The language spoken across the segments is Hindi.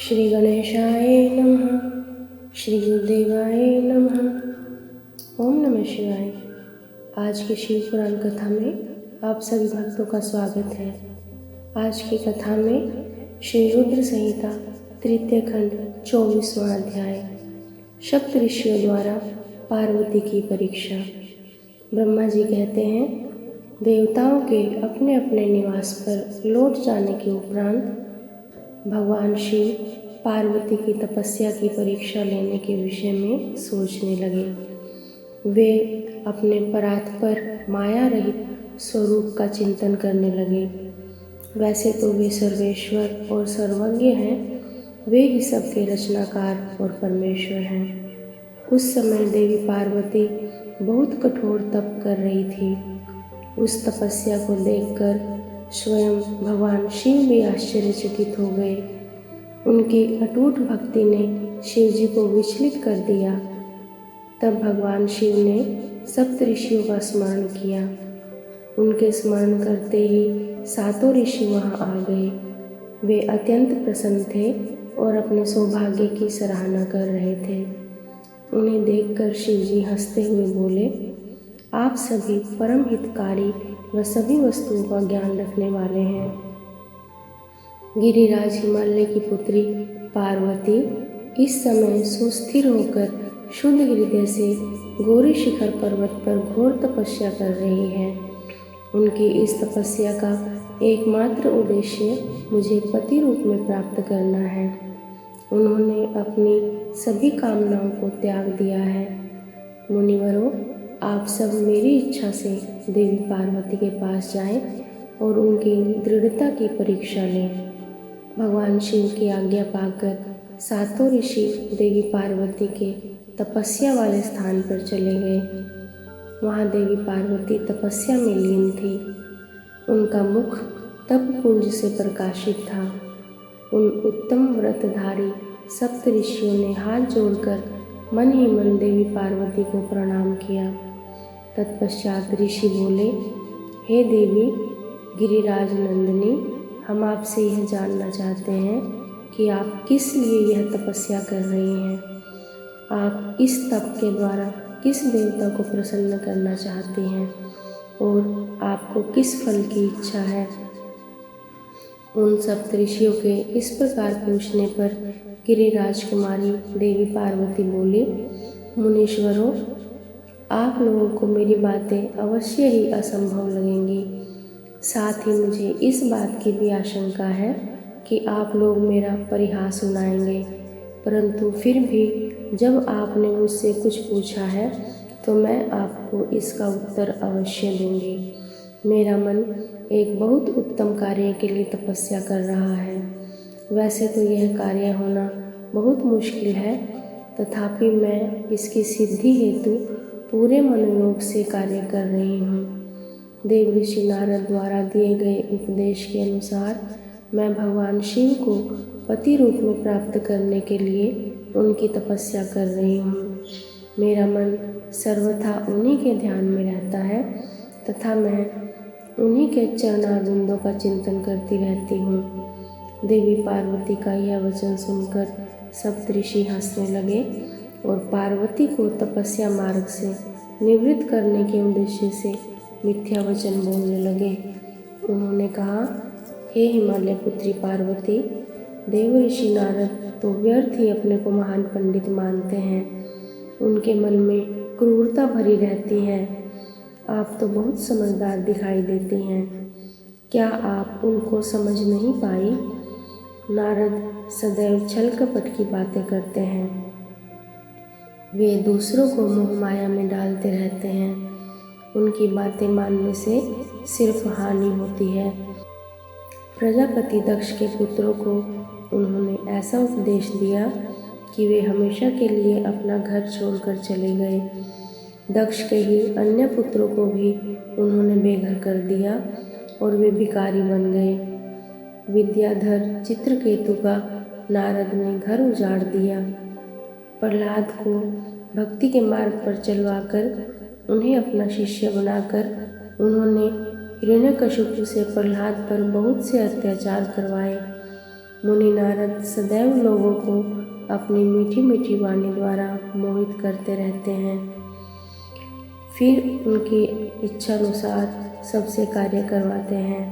श्री गणेशाय नमः। श्री गुरुदेवाय नमः। ओम नमः शिवाय। आज की शिव पुराण कथा में आप सभी भक्तों का स्वागत है। आज की कथा में श्री रुद्र संहिता तृतीय खंड 24वां अध्याय, सप्त ऋषियों द्वारा पार्वती की परीक्षा। ब्रह्मा जी कहते हैं, देवताओं के अपने अपने निवास पर लौट जाने के उपरांत भगवान शिव पार्वती की तपस्या की परीक्षा लेने के विषय में सोचने लगे। वे अपने परात्पर माया रहित स्वरूप का चिंतन करने लगे। वैसे तो वे सर्वेश्वर और सर्वज्ञ हैं, वे ही सबके रचनाकार और परमेश्वर हैं। उस समय देवी पार्वती बहुत कठोर तप कर रही थी। उस तपस्या को देखकर स्वयं भगवान शिव भी आश्चर्यचकित हो गए। उनकी अटूट भक्ति ने शिव जी को विचलित कर दिया। तब भगवान शिव ने सप्त ऋषियों का स्मरण किया। उनके स्मरण करते ही सातों ऋषि वहां आ गए। वे अत्यंत प्रसन्न थे और अपने सौभाग्य की सराहना कर रहे थे। उन्हें देखकर शिव जी हंसते हुए बोले, आप सभी परम हितकारी व सभी वस्तुओं का ज्ञान रखने वाले हैं। गिरिराज हिमालय की पुत्री पार्वती इस समय सुस्थिर होकर शुद्ध हृदय से गौरी शिखर पर्वत पर घोर तपस्या कर रही है। उनकी इस तपस्या का एकमात्र उद्देश्य मुझे पति रूप में प्राप्त करना है। उन्होंने अपनी सभी कामनाओं को त्याग दिया है। मुनिवरों, आप सब मेरी इच्छा से देवी पार्वती के पास जाएं और उनकी दृढ़ता की परीक्षा लें। भगवान शिव की आज्ञा पाकर सातों ऋषि देवी पार्वती के तपस्या वाले स्थान पर चले गए। वहाँ देवी पार्वती तपस्या में लीन थी। उनका मुख तप पुंज से प्रकाशित था। उन उत्तम व्रतधारी सप्त ऋषियों ने हाथ जोड़कर मन ही मन देवी पार्वती को प्रणाम किया। तत्पश्चात ऋषि बोले, हे देवी गिरिराज नंदिनी, हम आपसे यह जानना चाहते हैं कि आप किस लिए यह तपस्या कर रही हैं। आप इस तप के द्वारा किस देवता को प्रसन्न करना चाहती हैं और आपको किस फल की इच्छा है। उन सप्त ऋषियों के इस प्रकार पूछने पर गिरिराज कुमारी देवी पार्वती बोली, मुनीश्वरों, आप लोगों को मेरी बातें अवश्य ही असंभव लगेंगी। साथ ही मुझे इस बात की भी आशंका है कि आप लोग मेरा परिहास उड़ाएंगे, परंतु फिर भी जब आपने मुझसे कुछ पूछा है तो मैं आपको इसका उत्तर अवश्य दूंगी। मेरा मन एक बहुत उत्तम कार्य के लिए तपस्या कर रहा है। वैसे तो यह कार्य होना बहुत मुश्किल है, तथापि मैं इसकी सिद्धि हेतु पूरे मनोयोग से कार्य कर रही हूँ। देव ऋषि नारद द्वारा दिए गए उपदेश के अनुसार मैं भगवान शिव को पति रूप में प्राप्त करने के लिए उनकी तपस्या कर रही हूँ। मेरा मन सर्वथा उन्हीं के ध्यान में रहता है तथा मैं उन्हीं के चरणारविंदों का चिंतन करती रहती हूँ। देवी पार्वती का यह वचन सुनकर सप्त ऋषि हंसने लगे और पार्वती को तपस्या मार्ग से निवृत्त करने के उद्देश्य से मिथ्या वचन बोलने लगे। उन्होंने कहा, हे हिमालय पुत्री पार्वती, देव ऋषि नारद तो व्यर्थ ही अपने को महान पंडित मानते हैं। उनके मन में क्रूरता भरी रहती है। आप तो बहुत समझदार दिखाई देती हैं। क्या आप उनको समझ नहीं पाई? नारद सदैव छल कपट की बातें करते हैं। वे दूसरों को मोह माया में डालते रहते हैं। उनकी बातें मानने से सिर्फ हानि होती है। प्रजापति दक्ष के पुत्रों को उन्होंने ऐसा उपदेश दिया कि वे हमेशा के लिए अपना घर छोड़कर चले गए। दक्ष के ही अन्य पुत्रों को भी उन्होंने बेघर कर दिया और वे भिखारी बन गए। विद्याधर चित्रकेतु का नारद ने घर उजाड़ दिया। प्रहलाद को भक्ति के मार्ग पर चलवाकर उन्हें अपना शिष्य बनाकर उन्होंने हिरण्यकशिपु से प्रहलाद पर बहुत से अत्याचार करवाए। मुनि नारद सदैव लोगों को अपनी मीठी मीठी वाणी द्वारा मोहित करते रहते हैं। फिर उनकी इच्छानुसार सबसे कार्य करवाते हैं।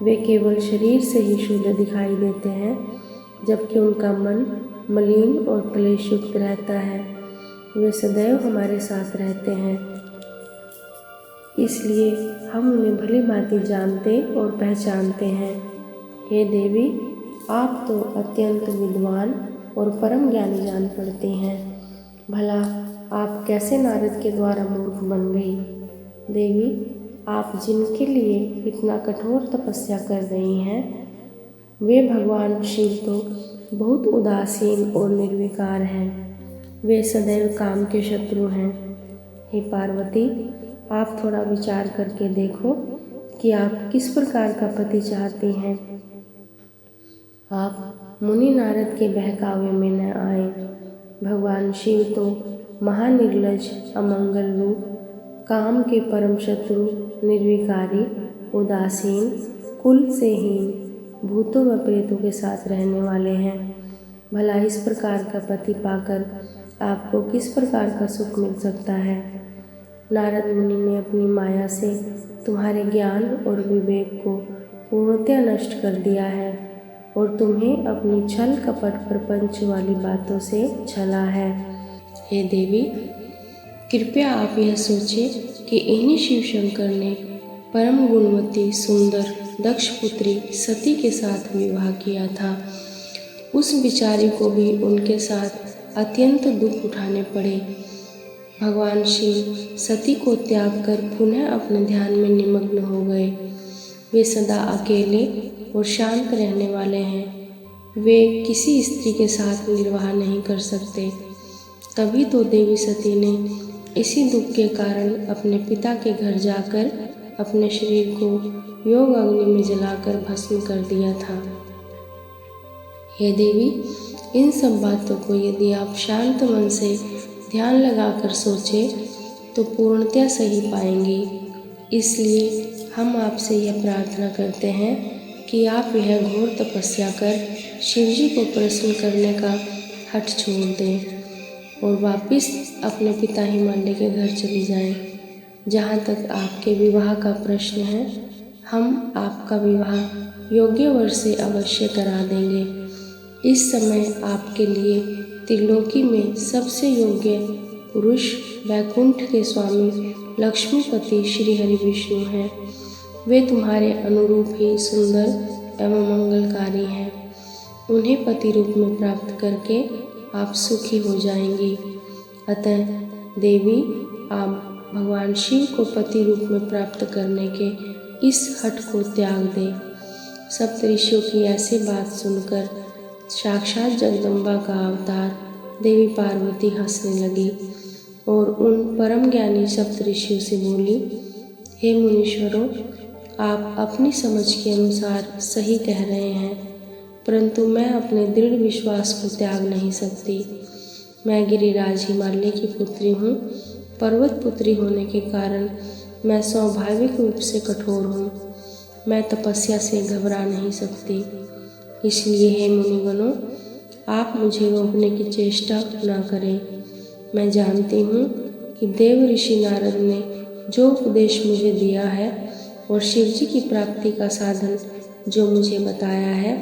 वे केवल शरीर से ही शुद्ध दिखाई देते हैं, जबकि उनका मन मलिन और क्लेश युक्त रहता है। वे सदैव हमारे साथ रहते हैं, इसलिए हम उन्हें भली भांति जानते और पहचानते हैं। हे देवी, आप तो अत्यंत विद्वान और परम ज्ञानी जान पड़ती हैं। भला आप कैसे नारद के द्वारा मूर्ख बन गई? देवी, आप जिनके लिए इतना कठोर तपस्या कर रही हैं, वे भगवान शिव तो बहुत उदासीन और निर्विकार हैं। वे सदैव काम के शत्रु हैं। हे पार्वती, आप थोड़ा विचार करके देखो कि आप किस प्रकार का पति चाहती हैं। आप मुनि नारद के बहकावे में न आए। भगवान शिव तो महानिर्लज, अमंगल रूप, काम के परम शत्रु, निर्विकारी, उदासीन, कुल से हीन, भूतों व प्रेतों के साथ रहने वाले हैं। भला इस प्रकार का पति पाकर आपको किस प्रकार का सुख मिल सकता है? नारद मुनि ने अपनी माया से तुम्हारे ज्ञान और विवेक को पूर्णतया नष्ट कर दिया है और तुम्हें अपनी छल कपट प्रपंच वाली बातों से छला है। हे देवी, कृपया आप यह सोचें कि इन्हीं शिव शंकर ने परम गुणवती, सुंदर, दक्ष पुत्री सती के साथ विवाह किया था। उस बिचारी को भी उनके साथ अत्यंत दुख उठाने पड़े। भगवान शिव सती को त्याग कर पुनः अपने ध्यान में निमग्न हो गए। वे सदा अकेले और शांत रहने वाले हैं। वे किसी स्त्री के साथ निर्वाह नहीं कर सकते। तभी तो देवी सती ने इसी दुख के कारण अपने पिता के घर जाकर अपने शरीर को योग अग्नि में जलाकर भस्म कर दिया था। हे देवी, इन सब बातों को यदि आप शांत मन से ध्यान लगाकर सोचें तो पूर्णतया सही पाएंगी। इसलिए हम आपसे यह प्रार्थना करते हैं कि आप यह घोर तपस्या कर शिवजी को प्रसन्न करने का हठ छोड़ दें और वापस अपने पिता हिमालय के घर चली जाएं। जहाँ तक आपके विवाह का प्रश्न है, हम आपका विवाह योग्य वर से अवश्य करा देंगे। इस समय आपके लिए त्रिलोकी में सबसे योग्य पुरुष वैकुंठ के स्वामी लक्ष्मीपति श्री हरि विष्णु हैं। वे तुम्हारे अनुरूप ही सुंदर एवं मंगलकारी हैं। उन्हें पति रूप में प्राप्त करके आप सुखी हो जाएंगी। अतः देवी, आप भगवान शिव को पति रूप में प्राप्त करने के इस हठ को त्याग दें। सप्तऋषियों की ऐसी बात सुनकर साक्षात जगदम्बा का अवतार देवी पार्वती हंसने लगी और उन परम ज्ञानी सप्तऋषियों से बोली, हे मुनीश्वरों, आप अपनी समझ के अनुसार सही कह रहे हैं, परंतु मैं अपने दृढ़ विश्वास को त्याग नहीं सकती। मैं गिरिराज हिमालय की पुत्री हूँ। पर्वत पुत्री होने के कारण मैं स्वाभाविक रूप से कठोर हूँ। मैं तपस्या से घबरा नहीं सकती। इसलिए हे मुनिगणों, आप मुझे रोकने की चेष्टा न करें। मैं जानती हूँ कि देव ऋषि नारद ने जो उपदेश मुझे दिया है और शिवजी की प्राप्ति का साधन जो मुझे बताया है,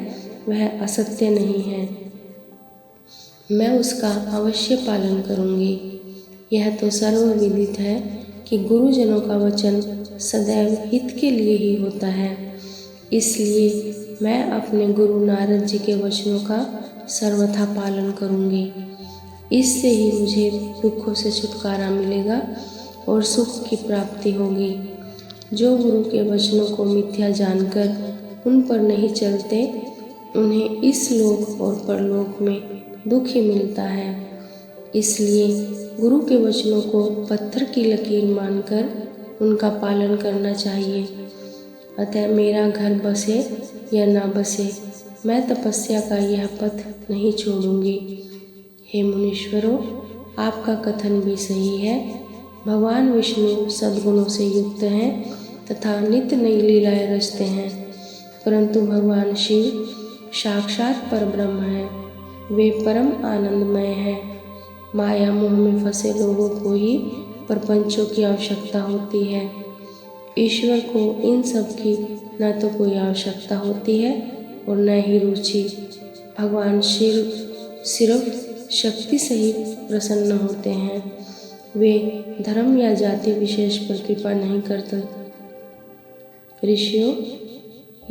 वह असत्य नहीं है। मैं उसका अवश्य पालन करूँगी। यह तो सर्वविदित है कि गुरुजनों का वचन सदैव हित के लिए ही होता है। इसलिए मैं अपने गुरु नारद जी के वचनों का सर्वथा पालन करूँगी। इससे ही मुझे दुखों से छुटकारा मिलेगा और सुख की प्राप्ति होगी। जो गुरु के वचनों को मिथ्या जानकर उन पर नहीं चलते, उन्हें इस लोक और परलोक में दुख ही मिलता है। इसलिए गुरु के वचनों को पत्थर की लकीर मानकर उनका पालन करना चाहिए। अतः मेरा घर बसे या ना बसे, मैं तपस्या का यह पथ नहीं छोड़ूंगी। हे मुनीश्वरों, आपका कथन भी सही है। भगवान विष्णु सद्गुणों से युक्त हैं तथा नित्य नई लीलाएं रचते हैं, परंतु भगवान शिव साक्षात परब्रह्म हैं। वे परम आनंदमय हैं। माया मोह में फंसे लोगों को ही प्रपंचों की आवश्यकता होती है। ईश्वर को इन सब की न तो कोई आवश्यकता होती है और न ही रुचि। भगवान शिव सिर्फ शक्ति से ही प्रसन्न होते हैं। वे धर्म या जाति विशेष पर कृपा नहीं करते। ऋषियों,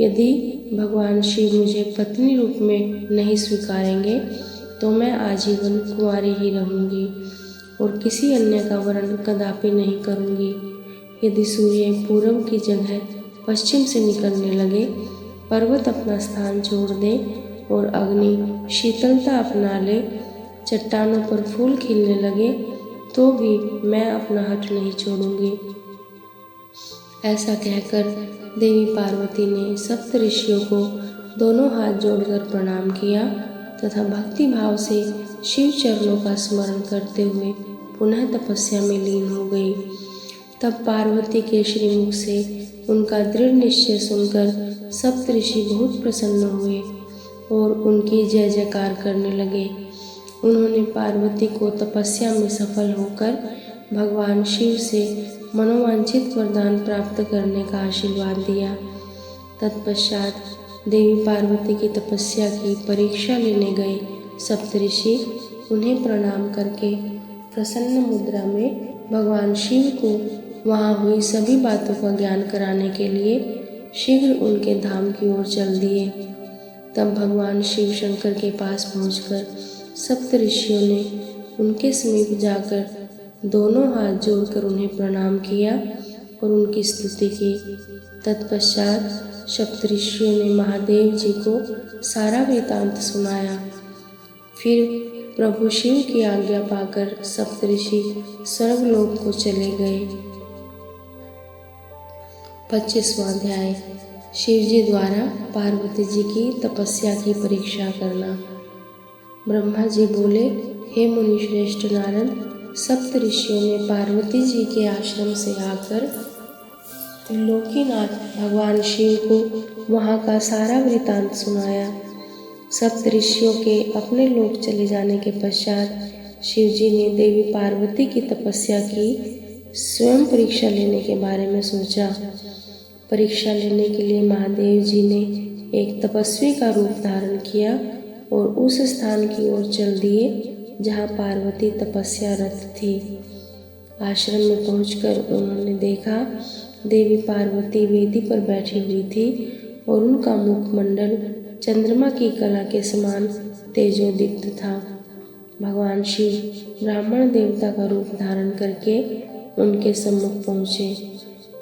यदि भगवान शिव मुझे पत्नी रूप में नहीं स्वीकारेंगे तो मैं आजीवन कुंवारी ही रहूँगी और किसी अन्य का वर्ण कदापि नहीं करूँगी। यदि सूर्य पूर्व की जगह पश्चिम से निकलने लगे, पर्वत अपना स्थान छोड़ दे और अग्नि शीतलता अपना ले, चट्टानों पर फूल खिलने लगे, तो भी मैं अपना हठ नहीं छोड़ूंगी। ऐसा कहकर देवी पार्वती ने सप्त ऋषियों को दोनों हाथ जोड़कर प्रणाम किया तथा भक्ति भाव से शिव चरणों का स्मरण करते हुए पुनः तपस्या में लीन हो गई। तब पार्वती के श्रीमुख से उनका दृढ़ निश्चय सुनकर सप्त ऋषि बहुत प्रसन्न हुए और उनकी जय जयकार करने लगे। उन्होंने पार्वती को तपस्या में सफल होकर भगवान शिव से मनोवांछित वरदान प्राप्त करने का आशीर्वाद दिया। तत्पश्चात देवी पार्वती की तपस्या की परीक्षा लेने गए सप्तऋषि उन्हें प्रणाम करके प्रसन्न मुद्रा में भगवान शिव को वहाँ हुई सभी बातों का ज्ञान कराने के लिए शीघ्र उनके धाम की ओर चल दिए। तब भगवान शिव शंकर के पास पहुंचकर सप्त ऋषियों ने उनके समीप जाकर दोनों हाथ जोड़कर उन्हें प्रणाम किया और उनकी स्तुति की। तत्पश्चात सप्तऋषियों ने महादेव जी को सारा वृतांत सुनाया। फिर प्रभु शिव की आज्ञा पाकर सप्तऋषि स्वर्गलोक को चले गए। 25वां अध्याय। शिव जी द्वारा पार्वती जी की तपस्या की परीक्षा करना। ब्रह्मा जी बोले, हे मुनिश्रेष्ठ नारद, सप्त ऋषियों ने पार्वती जी के आश्रम से आकर त्रिलोकीनाथ भगवान शिव को वहाँ का सारा वृतांत सुनाया। सप्त ऋषियों के अपने लोक चले जाने के पश्चात शिव जी ने देवी पार्वती की तपस्या की स्वयं परीक्षा लेने के बारे में सोचा। परीक्षा लेने के लिए महादेव जी ने एक तपस्वी का रूप धारण किया और उस स्थान की ओर चल दिए जहाँ पार्वती तपस्यारत थी। आश्रम में पहुंचकर उन्होंने देखा देवी पार्वती वेदी पर बैठी हुई थी और उनका मुखमंडल चंद्रमा की कला के समान तेजोदीप्त था। भगवान शिव ब्राह्मण देवता का रूप धारण करके उनके सम्मुख पहुँचे।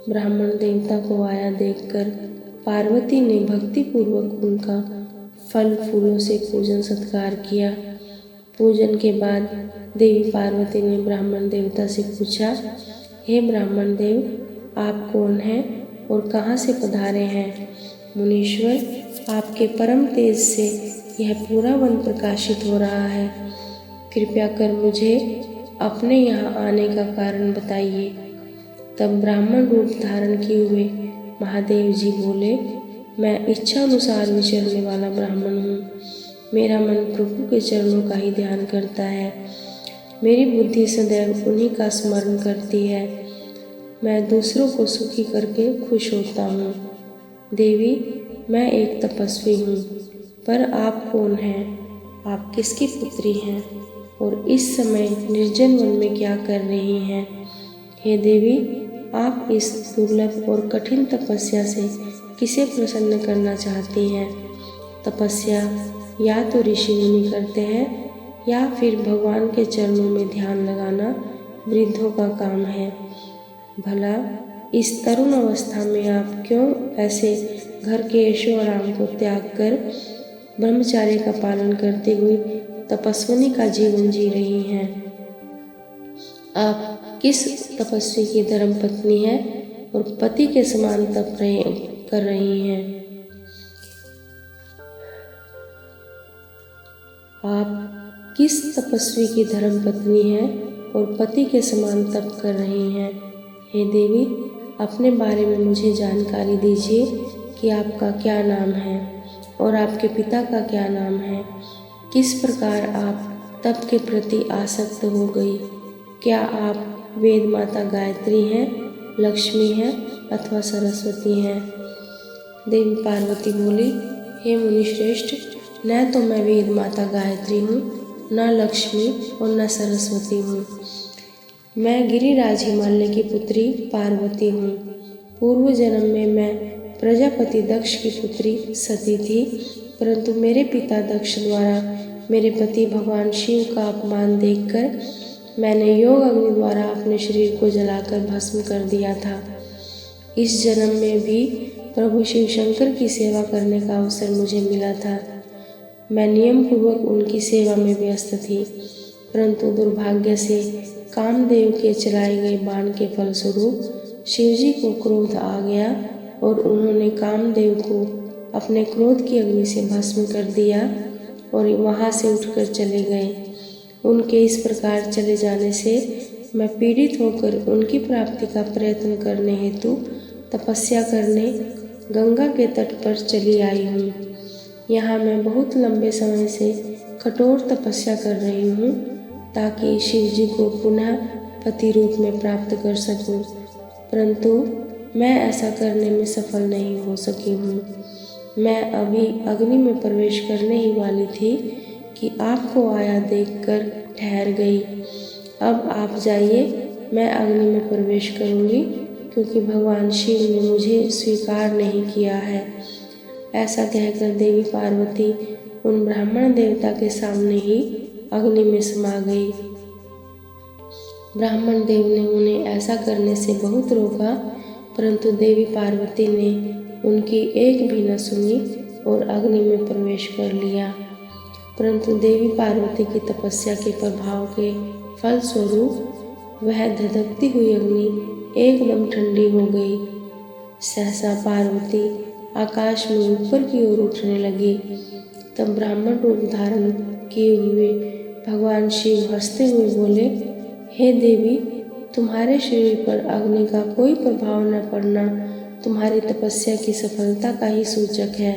ब्राह्मण देवता को आया देखकर पार्वती ने भक्तिपूर्वक उनका फल फूलों से पूजन सत्कार किया। पूजन के बाद देवी पार्वती ने ब्राह्मण देवता से पूछा, हे ब्राह्मण देव, आप कौन हैं और कहाँ से पधारे हैं? मुनीश्वर, आपके परम तेज से यह पूरा वन प्रकाशित हो रहा है। कृपया कर मुझे अपने यहाँ आने का कारण बताइए। तब ब्राह्मण रूप धारण किए हुए महादेव जी बोले, मैं इच्छा अनुसार विचरने वाला ब्राह्मण हूँ। मेरा मन प्रभु के चरणों का ही ध्यान करता है। मेरी बुद्धि सदैव उन्हीं का स्मरण करती है। मैं दूसरों को सुखी करके खुश होता हूँ। देवी, मैं एक तपस्वी हूँ, पर आप कौन हैं? आप किसकी पुत्री हैं और इस समय निर्जन वन में क्या कर रही हैं? हे देवी, आप इस दुर्लभ और कठिन तपस्या से किसे प्रसन्न करना चाहती हैं? तपस्या या तो ऋषि मुनि करते हैं या फिर भगवान के चरणों में ध्यान लगाना वृद्धों का काम है। भला इस तरुण अवस्था में आप क्यों ऐसे घर के ऐशो आराम को त्याग कर ब्रह्मचार्य का पालन करते हुए तपस्विनी का जीवन जी रही हैं? आप किस तपस्वी की धर्म पत्नी है और पति के समान तप कर रही हैं? आप किस तपस्वी की धर्म पत्नी है और पति के समान तप कर रही हैं? हे देवी, अपने बारे में मुझे जानकारी दीजिए कि आपका क्या नाम है। और आपके पिता का क्या नाम है? किस प्रकार आप तप के प्रति आसक्त हो गई? क्या आप वेद माता गायत्री हैं, लक्ष्मी हैं अथवा सरस्वती हैं? देवी पार्वती बोली, हे मुनिश्रेष्ठ, न तो मैं वेद माता गायत्री हूँ, न लक्ष्मी और न सरस्वती हूँ। मैं गिरिराज हिमालय की पुत्री पार्वती हूँ। पूर्व जन्म में मैं प्रजापति दक्ष की पुत्री सती थी, परंतु मेरे पिता दक्ष द्वारा मेरे पति भगवान शिव का अपमान देखकर मैंने योग अग्नि द्वारा अपने शरीर को जलाकर भस्म कर दिया था। इस जन्म में भी प्रभु शिव शंकर की सेवा करने का अवसर मुझे मिला था। मैं नियम पूर्वक उनकी सेवा में व्यस्त थी, परंतु दुर्भाग्य से कामदेव के चलाए गए बाण के फलस्वरूप शिवजी को क्रोध आ गया और उन्होंने कामदेव को अपने क्रोध की अग्नि से भस्म कर दिया और वहां से उठकर चले गए। उनके इस प्रकार चले जाने से मैं पीड़ित होकर उनकी प्राप्ति का प्रयत्न करने हेतु तपस्या करने गंगा के तट पर चली आई हूँ। यहाँ मैं बहुत लंबे समय से कठोर तपस्या कर रही हूँ ताकि शिवजी को पुनः पति रूप में प्राप्त कर सकूं, परंतु मैं ऐसा करने में सफल नहीं हो सकी हूँ। मैं अभी अग्नि में प्रवेश करने ही वाली थी कि आपको आया देखकर ठहर गई। अब आप जाइए, मैं अग्नि में प्रवेश करूँगी, क्योंकि भगवान शिव ने मुझे स्वीकार नहीं किया है। ऐसा कहकर देवी पार्वती उन ब्राह्मण देवता के सामने ही अग्नि में समा गई। ब्राह्मण देव ने उन्हें ऐसा करने से बहुत रोका, परंतु देवी पार्वती ने उनकी एक भी न सुनी और अग्नि में प्रवेश कर लिया। परंतु देवी पार्वती की तपस्या के प्रभाव के फलस्वरूप वह धधकती हुई अग्नि एकदम ठंडी हो गई। सहसा पार्वती आकाश में ऊपर की ओर उठने लगी। तब ब्राह्मण रूप धारण किए हुए भगवान शिव हंसते हुए बोले, हे देवी, तुम्हारे शरीर पर अग्नि का कोई प्रभाव न पड़ना तुम्हारी तपस्या की सफलता का ही सूचक है,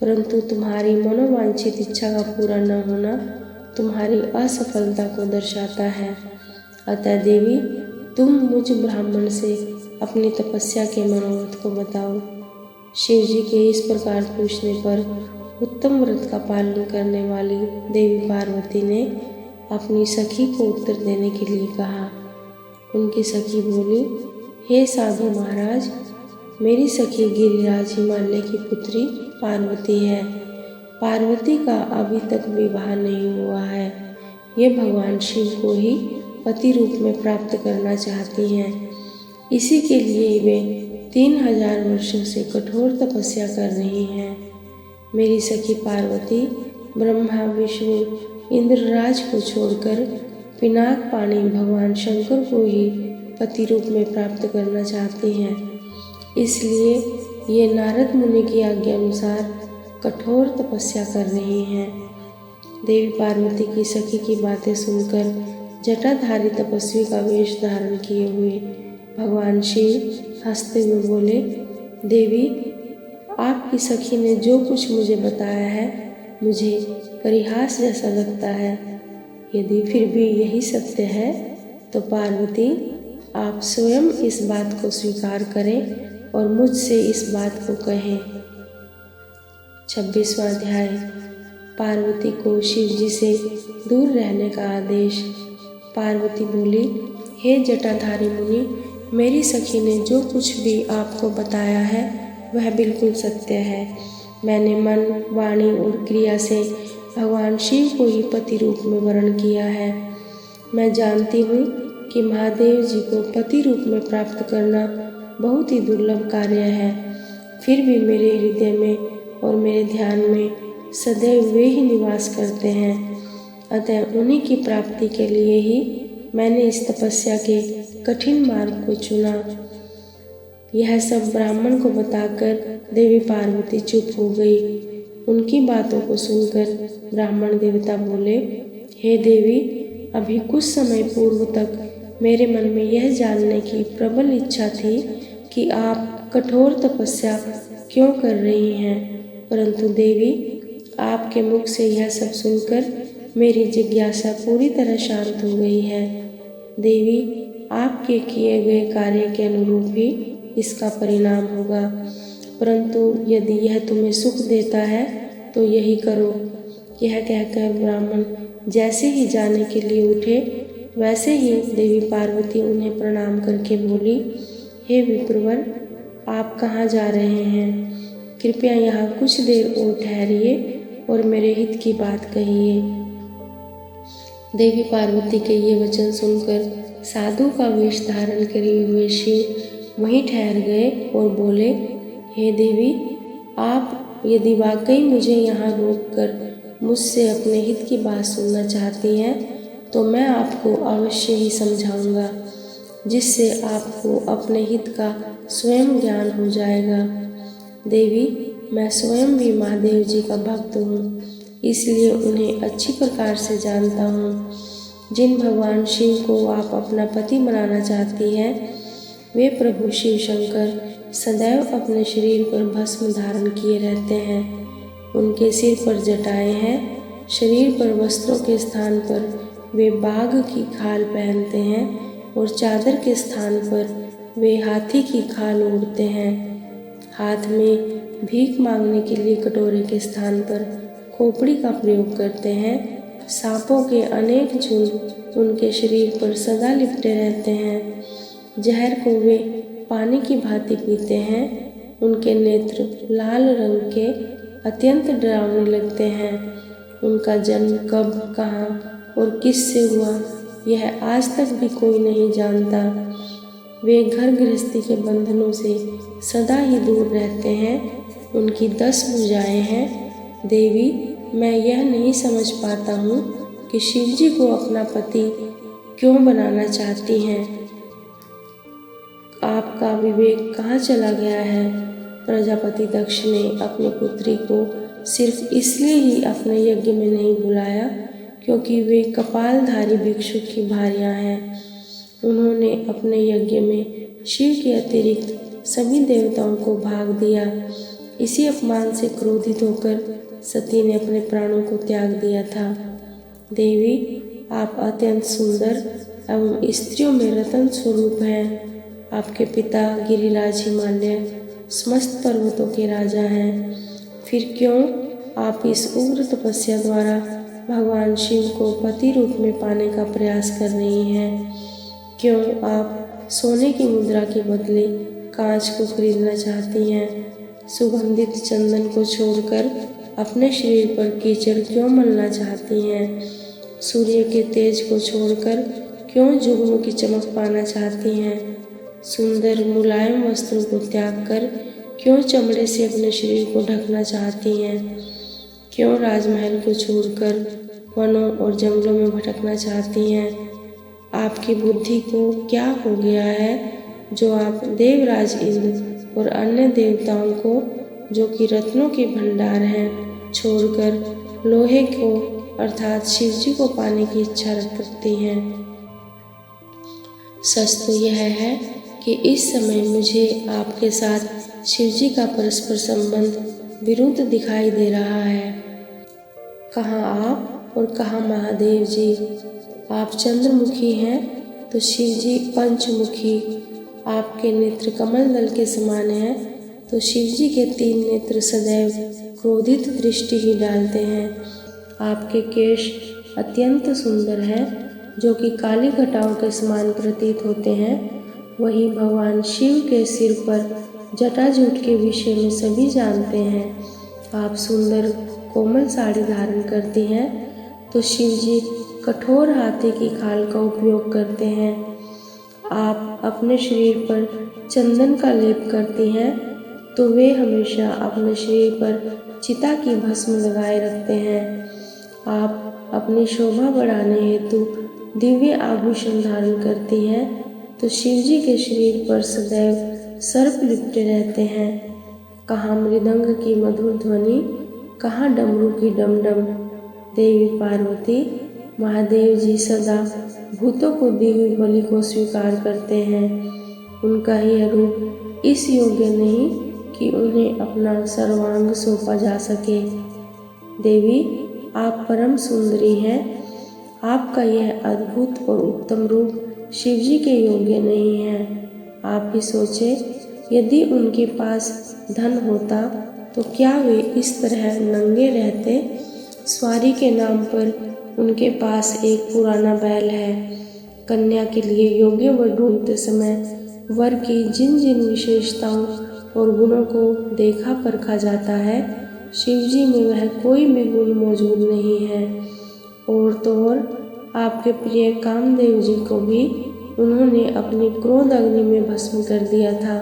परंतु तुम्हारी मनोवांछित इच्छा का पूरा न होना तुम्हारी असफलता को दर्शाता है। अतः देवी, तुम मुझ ब्राह्मण से अपनी तपस्या के मनोरथ को बताओ। शिव जी के इस प्रकार पूछने पर उत्तम व्रत का पालन करने वाली देवी पार्वती ने अपनी सखी को उत्तर देने के लिए कहा। उनकी सखी बोली, हे साधु महाराज, मेरी सखी गिरिराज हिमालय की पुत्री पार्वती है। पार्वती का अभी तक विवाह नहीं हुआ है। ये भगवान शिव को ही पति रूप में प्राप्त करना चाहती हैं। इसी के लिए वे 3000 वर्षों से कठोर तपस्या कर रही हैं। मेरी सखी पार्वती ब्रह्मा, विष्णु, इंद्रराज को छोड़कर पिनाक पानी भगवान शंकर को ही पति रूप में प्राप्त करना चाहती हैं। इसलिए ये नारद मुनि की आज्ञा अनुसार कठोर तपस्या कर रही हैं। देवी पार्वती की सखी की बातें सुनकर जटाधारी तपस्वी का वेश धारण किए हुए भगवान शिव हंसते हुए बोले, देवी, आपकी सखी ने जो कुछ मुझे बताया है मुझे परिहास जैसा लगता है। यदि फिर भी यही सत्य है तो पार्वती, आप स्वयं इस बात को स्वीकार करें और मुझसे इस बात को कहें। 26वां अध्याय। पार्वती को शिव जी से दूर रहने का आदेश। पार्वती बोली, हे जटाधारी मुनि, मेरी सखी ने जो कुछ भी आपको बताया है वह बिल्कुल सत्य है। मैंने मन, वाणी और क्रिया से भगवान शिव को ही पति रूप में वर्ण किया है। मैं जानती हूँ कि महादेव जी को पति रूप में प्राप्त करना बहुत ही दुर्लभ कार्य है। फिर भी मेरे हृदय में और मेरे ध्यान में सदैव वे ही निवास करते हैं। अतः उन्हीं की प्राप्ति के लिए ही मैंने इस तपस्या के कठिन मार्ग को चुना। यह सब ब्राह्मण को बताकर देवी पार्वती चुप हो गई। उनकी बातों को सुनकर ब्राह्मण देवता बोले, हे देवी, अभी कुछ समय पूर्व तक मेरे मन में यह जानने की प्रबल इच्छा थी कि आप कठोर तपस्या क्यों कर रही हैं। परंतु देवी, आपके मुख से यह सब सुनकर मेरी जिज्ञासा पूरी तरह शांत हो गई है। देवी, आपके किए गए कार्य के अनुरूप ही इसका परिणाम होगा, परंतु यदि यह तुम्हें सुख देता है तो यही करो। यह कहकर ब्राह्मण जैसे ही जाने के लिए उठे, वैसे ही देवी पार्वती उन्हें प्रणाम करके बोली, हे विप्रवर, आप कहाँ जा रहे हैं? कृपया यहाँ कुछ देर और ठहरिए और मेरे हित की बात कहिए। देवी पार्वती के ये वचन सुनकर साधु का वेश धारण करे हुए शिव वहीं ठहर गए और बोले, हे देवी, आप यदि वाकई मुझे यहाँ रोककर मुझसे अपने हित की बात सुनना चाहती हैं तो मैं आपको अवश्य ही समझाऊंगा, जिससे आपको अपने हित का स्वयं ज्ञान हो जाएगा। देवी, मैं स्वयं भी महादेव जी का भक्त हूँ, इसलिए उन्हें अच्छी प्रकार से जानता हूँ। जिन भगवान शिव को आप अपना पति बनाना चाहती हैं, वे प्रभु शिव शंकर सदैव अपने शरीर पर भस्म धारण किए रहते हैं। उनके सिर पर जटाएं हैं, शरीर पर वस्त्रों के स्थान पर वे बाघ की खाल पहनते हैं और चादर के स्थान पर वे हाथी की खाल ओढ़ते हैं। हाथ में भीख मांगने के लिए कटोरे के स्थान पर खोपड़ी का प्रयोग करते हैं। सांपों के अनेक झुंड उनके शरीर पर सदा लिपटे रहते हैं। जहर को वे पानी की भांति पीते हैं। उनके नेत्र लाल रंग के अत्यंत डरावने लगते हैं। उनका जन्म कब, कहाँ और किससे हुआ, यह आज तक भी कोई नहीं जानता। वे घर गृहस्थी के बंधनों से सदा ही दूर रहते हैं। उनकी 10 भुजाएं हैं। देवी, मैं यह नहीं समझ पाता हूँ कि शिव जी को अपना पति क्यों बनाना चाहती हैं। आपका विवेक कहाँ चला गया है? प्रजापति दक्ष ने अपनी पुत्री को सिर्फ इसलिए ही अपने यज्ञ में नहीं बुलाया क्योंकि वे कपालधारी भिक्षु की भार्या हैं। उन्होंने अपने यज्ञ में शिव के अतिरिक्त सभी देवताओं को भाग दिया। इसी अपमान से क्रोधित होकर सती ने अपने प्राणों को त्याग दिया था। देवी, आप अत्यंत सुंदर एवं स्त्रियों में रत्न स्वरूप हैं। आपके पिता गिरिराज हिमालय समस्त पर्वतों के राजा हैं। फिर क्यों आप इस उग्र तपस्या द्वारा भगवान शिव को पति रूप में पाने का प्रयास कर रही हैं? क्यों आप सोने की मुद्रा के बदले कांच को खरीदना चाहती हैं? सुगंधित चंदन को छोड़कर अपने शरीर पर कीचड़ क्यों मलना चाहती हैं? सूर्य के तेज को छोड़कर क्यों जुगनू की चमक पाना चाहती हैं? सुंदर मुलायम वस्त्रों को त्याग कर क्यों चमड़े से अपने शरीर को ढकना चाहती हैं? क्यों राजमहल को छोड़कर वनों और जंगलों में भटकना चाहती हैं? आपकी बुद्धि को क्या हो गया है जो आप देवराज इंद्र और अन्य देवताओं को, जो कि रत्नों के भंडार हैं, छोड़कर लोहे को अर्थात शिव जी को पाने की इच्छा रखती हैं? सच तो यह है कि इस समय मुझे आपके साथ शिव जी का परस्पर संबंध विरुद्ध दिखाई दे रहा है। कहाँ आप और कहाँ महादेव जी? आप चंद्रमुखी हैं तो शिव जी पंचमुखी। आपके नेत्र कमल दल के समान हैं तो शिव जी के 3 नेत्र सदैव क्रोधित दृष्टि ही डालते हैं। आपके केश अत्यंत सुंदर हैं जो कि काली घटाओं के समान प्रतीत होते हैं। वहीं भगवान शिव के सिर पर जटाजूट के विषय में सभी जानते हैं। आप सुंदर कोमल साड़ी धारण करती हैं तो शिव जी कठोर हाथी की खाल का उपयोग करते हैं। आप अपने शरीर पर चंदन का लेप करती हैं तो वे हमेशा अपने शरीर पर चिता की भस्म लगाए रखते हैं। आप अपनी शोभा बढ़ाने हेतु दिव्य आभूषण धारण करती हैं तो शिव जी के शरीर पर सदैव सर्प लिपटे रहते हैं। कहाँ मृदंग की मधुर ध्वनि, कहाँ डमरू की डमडम। देवी पार्वती, महादेव जी सदा भूतों को दी हुई बलि को स्वीकार करते हैं। उनका यह रूप इस योग्य नहीं कि उन्हें अपना सर्वांग सौंपा जा सके। देवी, आप परम सुंदरी हैं। आपका यह अद्भुत और उत्तम रूप शिवजी के योग्य नहीं है। आप ही सोचे, यदि उनके पास धन होता तो क्या वे इस तरह नंगे रहते। सवारी के नाम पर उनके पास एक पुराना बैल है। कन्या के लिए योग्य वर ढूंढते समय वर की जिन जिन विशेषताओं और गुणों को देखा परखा जाता है, शिवजी में वह कोई भी गुण मौजूद नहीं है। और तो और आपके प्रिय कामदेव जी को भी उन्होंने अपनी क्रोध अग्नि में भस्म कर दिया था।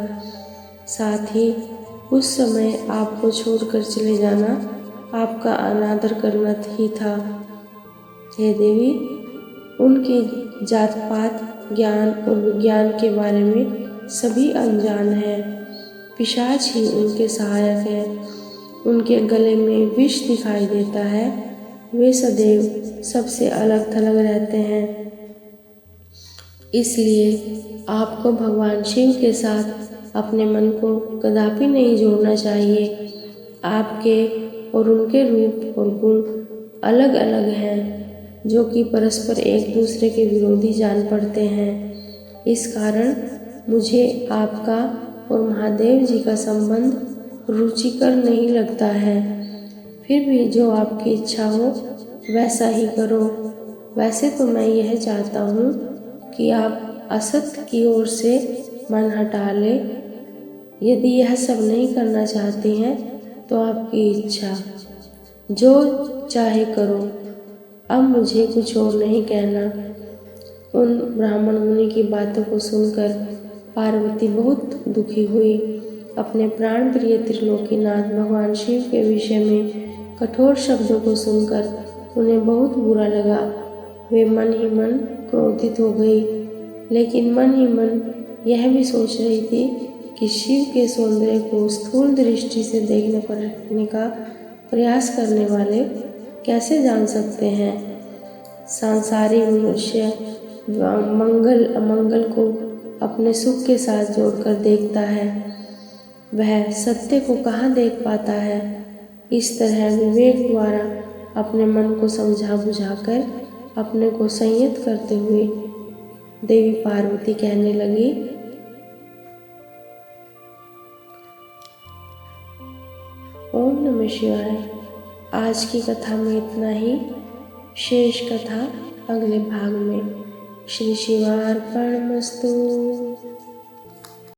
साथ ही उस समय आपको छोड़कर चले जाना आपका अनादर करना ही था। हे देवी, उनके जात पात, ज्ञान और विज्ञान के बारे में सभी अनजान हैं। पिशाच ही उनके सहायक हैं। उनके गले में विष दिखाई देता है। वे सदैव सबसे अलग थलग रहते हैं। इसलिए आपको भगवान शिव के साथ अपने मन को कदापि नहीं जोड़ना चाहिए। आपके और उनके रूप और गुण अलग अलग हैं, जो कि परस्पर एक दूसरे के विरोधी जान पड़ते हैं। इस कारण मुझे आपका और महादेव जी का संबंध रुचिकर नहीं लगता है। फिर भी जो आपकी इच्छा हो वैसा ही करो। वैसे तो मैं यह चाहता हूँ कि आप असत्य की ओर से मन हटा ले। यदि यह सब नहीं करना चाहती हैं तो आपकी इच्छा, जो चाहे करो। अब मुझे कुछ और नहीं कहना। उन ब्राह्मण मुनि की बातों को सुनकर पार्वती बहुत दुखी हुई। अपने प्राण प्रिय त्रिलोकीनाथ भगवान शिव के विषय में कठोर शब्दों को सुनकर उन्हें बहुत बुरा लगा। वे मन ही मन क्रोधित हो गई, लेकिन मन ही मन यह भी सोच रही थी कि शिव के सौंदर्य को स्थूल दृष्टि से देखने परखने का प्रयास करने वाले कैसे जान सकते हैं। सांसारिक मनुष्य मंगल अमंगल को अपने सुख के साथ जोड़कर देखता है, वह सत्य को कहाँ देख पाता है। इस तरह विवेक द्वारा अपने मन को समझा बुझाकर अपने को संयत करते हुए देवी पार्वती कहने लगी, ओम नमः शिवाय। आज की कथा में इतना ही। शेष कथा अगले भाग में। श्री शिवार्पणमस्तु।